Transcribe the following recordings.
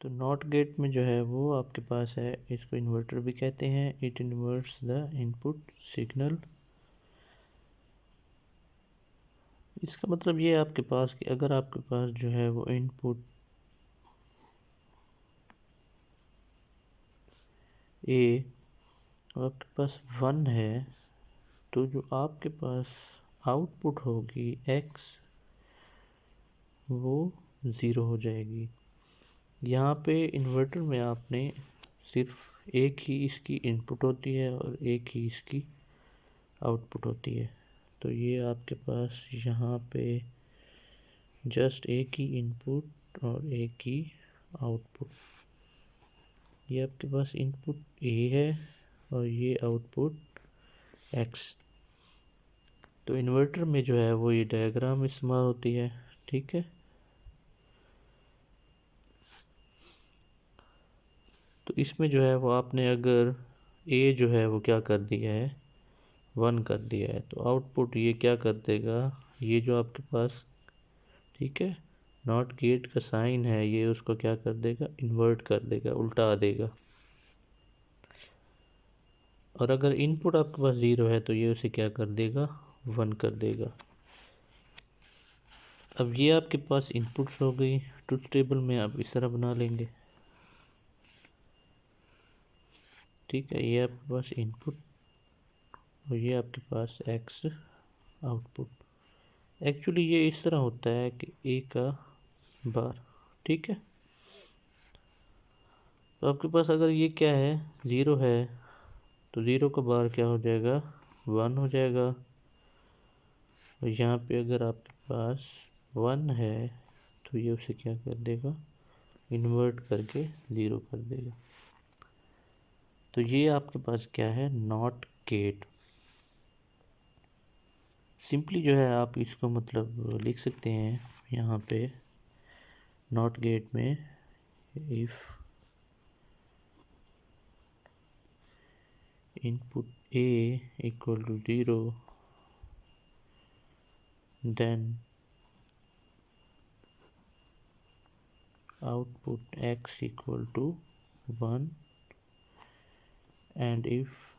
तो not gate में जो है वो आपके पास है, इसको इन्वर्टर भी कहते हैं। It इन्वर्ट्स the input signal. इसका मतलब ये है आपके पास कि अगर आपके पास जो है वो इनपुट ए आपके पास 1 है, तो जो आपके पास आउटपुट होगी एक्स वो 0 हो जाएगी। यहाँ पे इन्वर्टर में आपने सिर्फ एक ही इसकी इनपुट होती है और एक ही इसकी आउटपुट होती है। तो ये आपके पास यहाँ पे जस्ट एक ही इनपुट और एक ही आउटपुट। ये आपके पास इनपुट ए है और ये आउटपुट एक्स। तो इन्वर्टर में जो है वो ये डायग्राम इस्तेमाल होती है, ठीक है। तो इसमें जो है वो आपने अगर ए जो है वो क्या कर दिया है 1 कर दिया है, तो आउटपुट ये क्या कर देगा, ये जो आपके पास ठीक है नॉट गेट का साइन है ये उसको क्या कर देगा, इन्वर्ट कर देगा, उल्टा देगा। और अगर इनपुट आपके पास 0 है तो ये उसे क्या कर देगा, 1 कर देगा। अब ये आपके पास इनपुट्स हो गई। ट्रुथ टेबल में आप इस तरह बना लेंगे, ठीक है। ये आपके पास इनपुट और ये आपके पास एक्स आउटपुट। एक्चुअली ये इस तरह होता है कि ए का बार, ठीक है। तो आपके पास अगर ये क्या है 0 है तो 0 का बार क्या हो जाएगा 1 हो जाएगा। और यहाँ पे अगर आपके पास 1 है तो ये उसे क्या कर देगा, इन्वर्ट करके 0 कर देगा। तो ये आपके पास क्या है, नॉट गेट। सिंपली जो है आप इसको मतलब लिख सकते हैं यहाँ पे नॉट गेट में, if input A equal to 0 then output X equal to 1 and if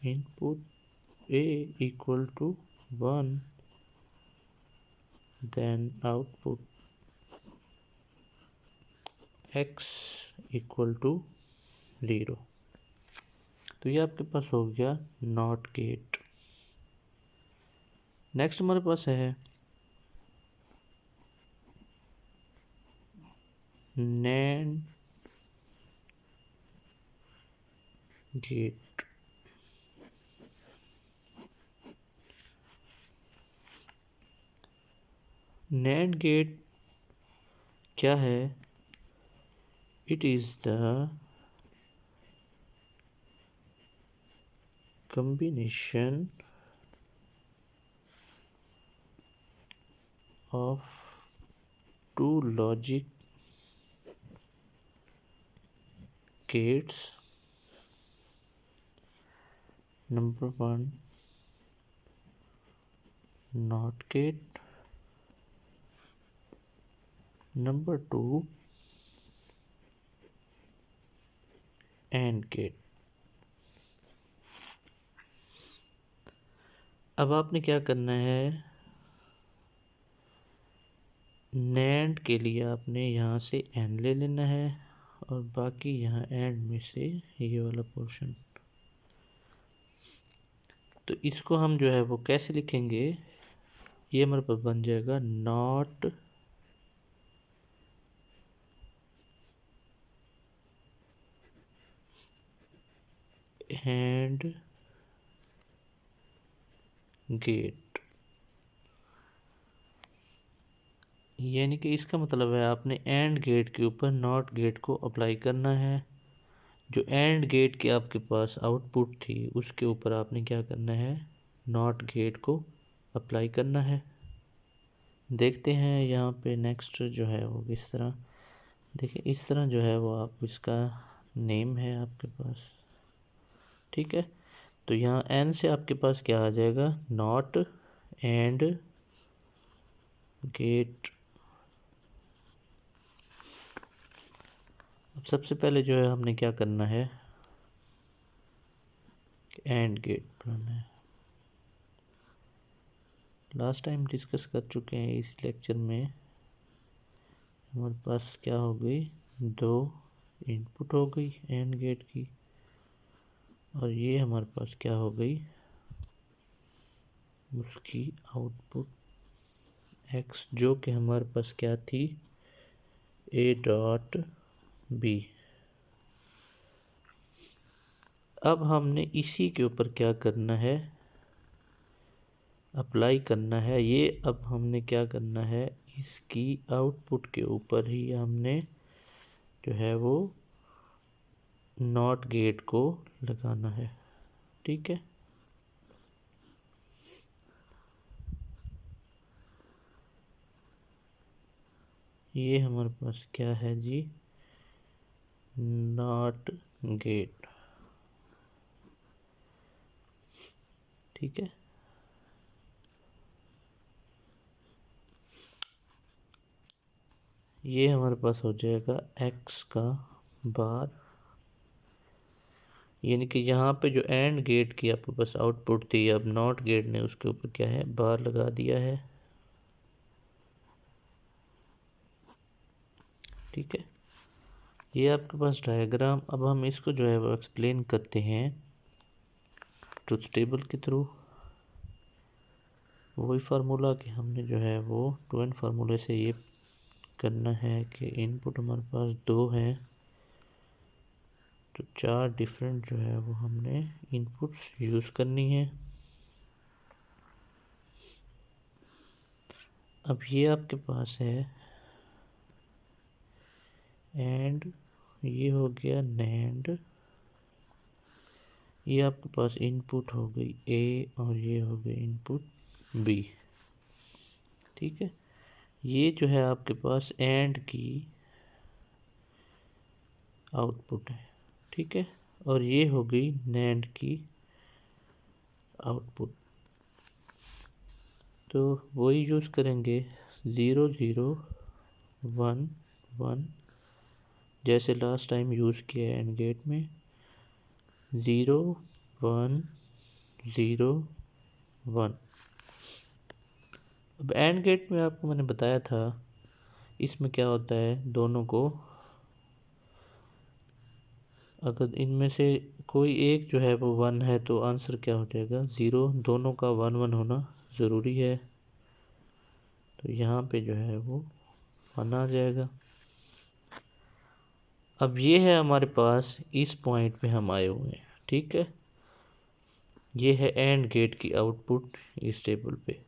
input A equal to 1 then output X equal to 0। तो ये आपके पास हो गया नॉट गेट। नेक्स्ट हमारे पास है नैंड गेट। नैंड गेट क्या है, it is the combination of two logic gates, number 1 not gate, number 2 AND gate। अब आपने क्या करना है, NAND के लिए आपने यहाँ से AND ले लेना है और बाकी यहाँ AND में से ये वाला पोर्शन। तो इसको हम जो है वो कैसे लिखेंगे, ये हमारे पास बन जाएगा नॉट AND गेट। यानी कि इसका मतलब है आपने AND गेट के ऊपर नॉट गेट को अप्लाई करना है। जो AND गेट के आपके पास आउटपुट थी उसके ऊपर आपने क्या करना है, नॉट गेट को अप्लाई करना है। देखते हैं यहाँ पे नेक्स्ट जो है वो किस तरह। देखिए इस तरह जो है वो आप इसका नेम है आपके पास, ठीक है। तो यहाँ N से आपके पास क्या आ जाएगा, नॉट एंड गेट अब सबसे पहले जो है हमने क्या करना है, एंड गेट बनाना है। लास्ट टाइम डिस्कस कर चुके हैं इस लेक्चर में। हमारे पास क्या हो गई, 2 इनपुट हो गई एंड गेट की, और ये हमारे पास क्या हो गई, उसकी आउटपुट x, जो कि हमारे पास क्या थी, a.b। अब हमने इसी के ऊपर क्या करना है, अप्लाई करना है। ये अब हमने क्या करना है, इसकी आउटपुट के ऊपर ही हमने जो है वो नॉट गेट को लगाना है। ठीक है, ये हमारे पास क्या है जी, नॉट गेट। ठीक है, ये हमारे पास हो जाएगा x का बार, यानी कि यहाँ पे जो एंड गेट की आपके पास आउटपुट थी, अब नॉट गेट ने उसके ऊपर क्या है, बार लगा दिया है। ठीक है, ये आपके पास डायग्राम। अब हम इसको जो है वो एक्सप्लेन करते हैं ट्रुथ टेबल के थ्रू। वही फार्मूला कि हमने जो है वो टू एंड फार्मूले से ये करना है कि इनपुट हमारे पास 2 हैं, तो 4 डिफरेंट जो है वो हमने इनपुट्स यूज़ करनी है। अब ये आपके पास है एंड, ये हो गया नैंड, ये आपके पास इनपुट हो गई A और ये हो गई इनपुट B। ठीक है, ये जो है आपके पास एंड की आउटपुट है। ठीक है, और ये हो गई नैंड की आउटपुट। तो वही यूज़ करेंगे 0 0 1 1, जैसे लास्ट टाइम यूज़ किया एंड गेट में, 0 1 0 1। अब एंड गेट में आपको मैंने बताया था, इसमें क्या होता है, दोनों को अगर इनमें से कोई एक जो है वो 1 है तो आंसर क्या हो जाएगा, 0। दोनों का 1 1 होना ज़रूरी है, तो यहाँ पे जो है वो 1 आ जाएगा। अब ये है हमारे पास, इस पॉइंट पे हम आए हुए हैं। ठीक है, ये है एंड गेट की आउटपुट इस टेबल पे।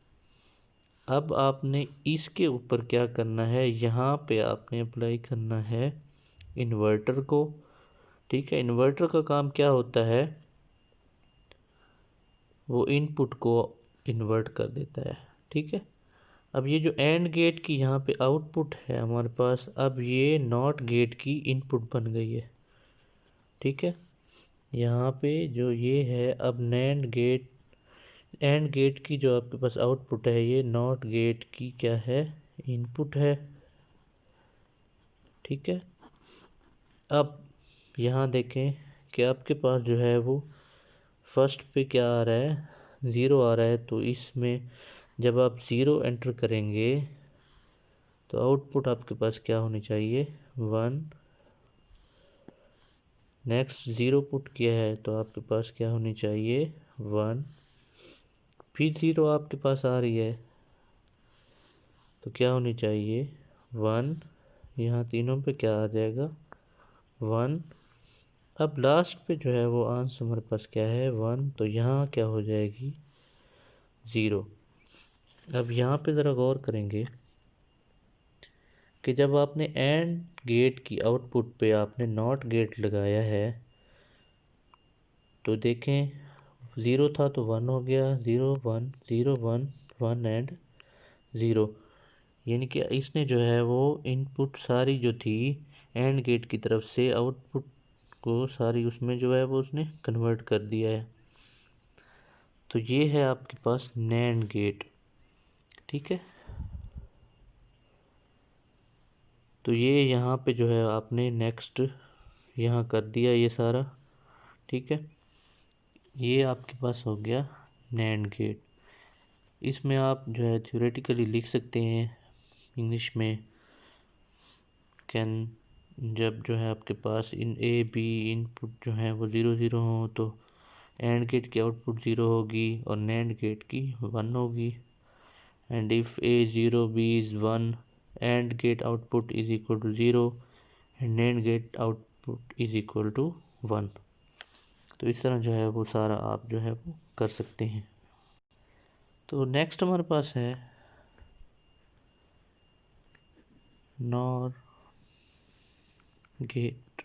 अब आपने इसके ऊपर क्या करना है, यहाँ पे आपने अप्लाई करना है इन्वर्टर को। ठीक है, इन्वर्टर का काम क्या होता है, वो इनपुट को इन्वर्ट कर देता है। ठीक है, अब ये जो एंड गेट की यहाँ पे आउटपुट है हमारे पास, अब ये नॉट गेट की इनपुट बन गई है। ठीक है, यहाँ पे जो ये है, अब नैंड गेट, एंड गेट की जो आपके पास आउटपुट है, ये नॉट गेट की क्या है, इनपुट है। ठीक है, अब यहाँ देखें कि आपके पास जो है वो फर्स्ट पे क्या आ रहा है, 0 आ रहा है, तो इसमें जब आप 0 एंटर करेंगे तो आउटपुट आपके पास क्या होनी चाहिए, 1। नेक्स्ट 0 पुट किया है तो आपके पास क्या होनी चाहिए, 1। फिर 0 आपके पास आ रही है तो क्या होनी चाहिए, 1। यहाँ तीनों पे क्या आ जाएगा, 1। अब लास्ट पे जो है वो आंसर हमारे पास क्या है, 1, तो यहाँ क्या हो जाएगी, 0। अब यहाँ पे ज़रा गौर करेंगे कि जब आपने एंड गेट की आउटपुट पे आपने नॉट गेट लगाया है, तो देखें 0 था तो 1 हो गया, 0 1 0 1 1 एंड 0, यानी कि इसने जो है वो इनपुट सारी जो थी एंड गेट की तरफ से आउटपुट को सारी उसमें जो है वो उसने कन्वर्ट कर दिया है। तो ये है आपके पास नैंड गेट। ठीक है, तो ये यहाँ पे जो है आपने नेक्स्ट यहाँ कर दिया ये सारा, ठीक है। ये आपके पास हो गया नैंड गेट। इसमें आप जो है थ्योरेटिकली लिख सकते हैं इंग्लिश में, कैन जब जो है आपके पास इन ए बी इनपुट जो है वो 0 0 हो तो एंड गेट की आउटपुट 0 होगी और नैंड गेट की 1 होगी। And if A 0 B is 1 and gate output is equal to 0 and NAND gate output is equal to 1। तो इस तरह जो है वो सारा आप जो है वो कर सकते हैं। तो नेक्स्ट हमारे पास है नॉर गेट।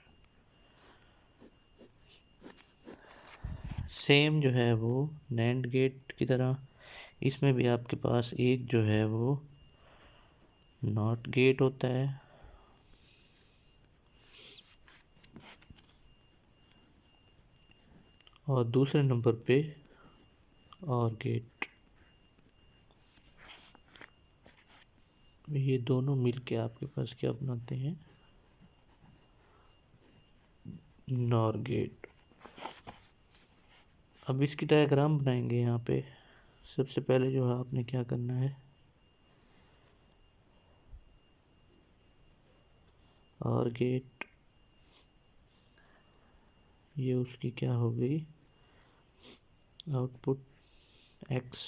सेम जो है वो नैंड गेट की तरह इसमें भी आपके पास एक जो है वो नॉट गेट होता है और दूसरे नंबर पे और गेट। ये दोनों मिलके आपके पास क्या बनाते हैं, नॉर गेट। अब इसकी डायग्राम बनाएंगे। यहाँ पे सबसे पहले जो है आपने क्या करना है, और गेट ये उसकी क्या हो गई, आउटपुट x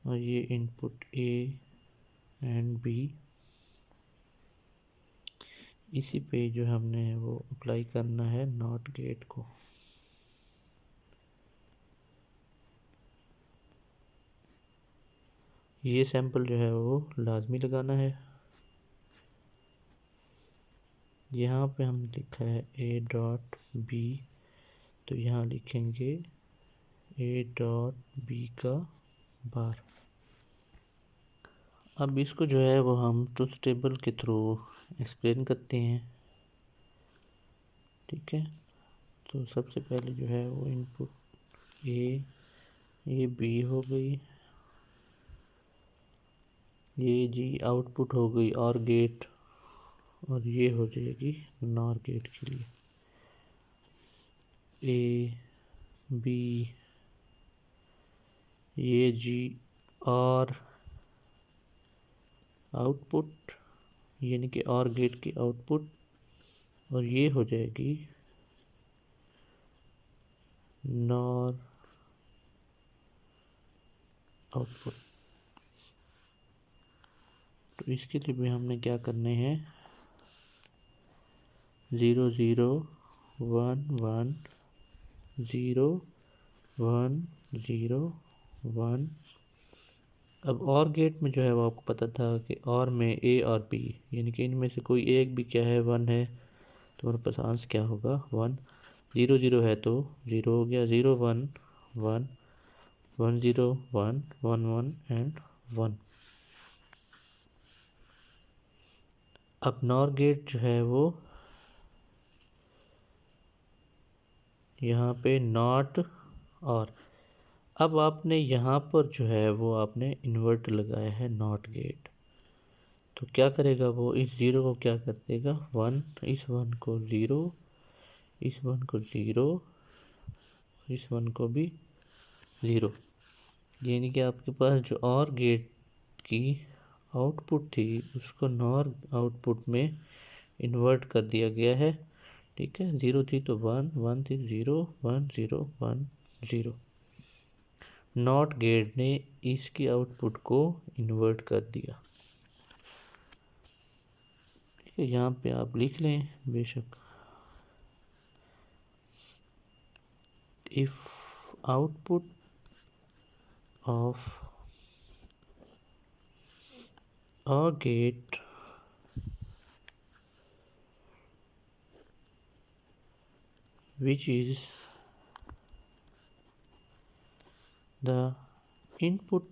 और ये इनपुट a एंड b। इसी पे जो हमने वो अप्लाई करना है नॉट गेट को। ये सैंपल जो है वो लाजमी लगाना है। यहाँ पे हम लिखा है a डॉट b, तो यहाँ लिखेंगे a डॉट b का बार। अब इसको जो है वो हम ट्रुथ टेबल के थ्रू एक्सप्लेन करते हैं, ठीक है। तो सबसे पहले जो है वो इनपुट ये b हो गई, ये जी आउटपुट हो गई और गेट, और ये हो जाएगी नॉर गेट के लिए ए बी, ये जी और आउटपुट यानी कि और गेट की आउटपुट, और ये हो जाएगी नॉर आउटपुट। तो इसके लिए भी हमने क्या करने हैं, 0 0 1 1 0 1 0 1। अब और गेट में जो है वो आपको पता था कि और में ए और बी यानी कि इनमें से कोई एक भी क्या है 1 है, तो हमारे पास आंसर क्या होगा 1। 0 0 है तो 0 हो गया, 0 1 1 1 0 1 1 1 एंड 1। अब नॉर गेट जो है वो यहाँ पे नॉट और, अब आपने यहाँ पर जो है वो आपने इन्वर्ट लगाया है नॉट गेट। तो क्या करेगा वो, इस 0 को क्या कर देगा 1, इस 1 को 0, इस 1 को 0, इस 1 को भी 0। यानी कि आपके पास जो और गेट की आउटपुट थी उसको नॉर आउटपुट में इन्वर्ट कर दिया गया है, ठीक है। 0 थी तो 1, 1 थी 0 1 0 1 0। नॉट गेट ने इसकी आउटपुट को इन्वर्ट कर दिया, ठीक है। यहाँ पे आप लिख लें बेशक, if output of a gate which is the input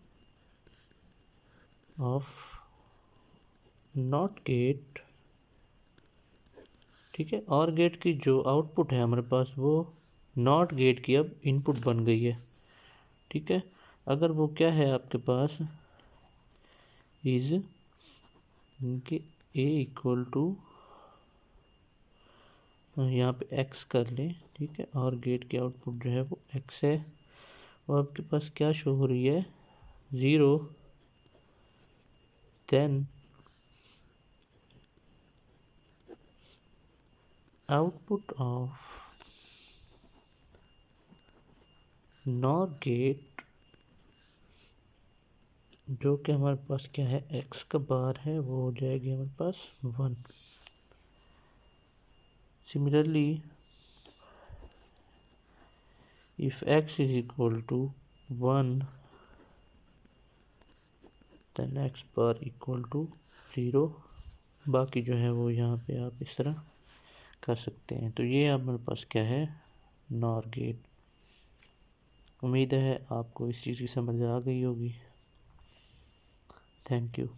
of not gate, ठीक है। और गेट की जो आउटपुट है हमारे पास वो नॉट गेट की अब इनपुट बन गई है, ठीक है। अगर वो क्या है आपके पास इज कि ए इक्वल टू यहाँ पे एक्स कर लें, ठीक है, और गेट की आउटपुट जो है वो एक्स है। और आपके पास क्या शो हो रही है, 0, then output of NOR gate, जो कि हमारे पास क्या है, एक्स का बार है, वो हो जाएगी हमारे पास 1। Similarly if x is equal to 1 then X bar equal to 0। बाकी जो है वो यहाँ पे आप इस तरह कर सकते हैं। तो ये हमारे पास क्या है, नॉर गेट। उम्मीद है आपको इस चीज़ की समझ आ गई होगी। Thank you.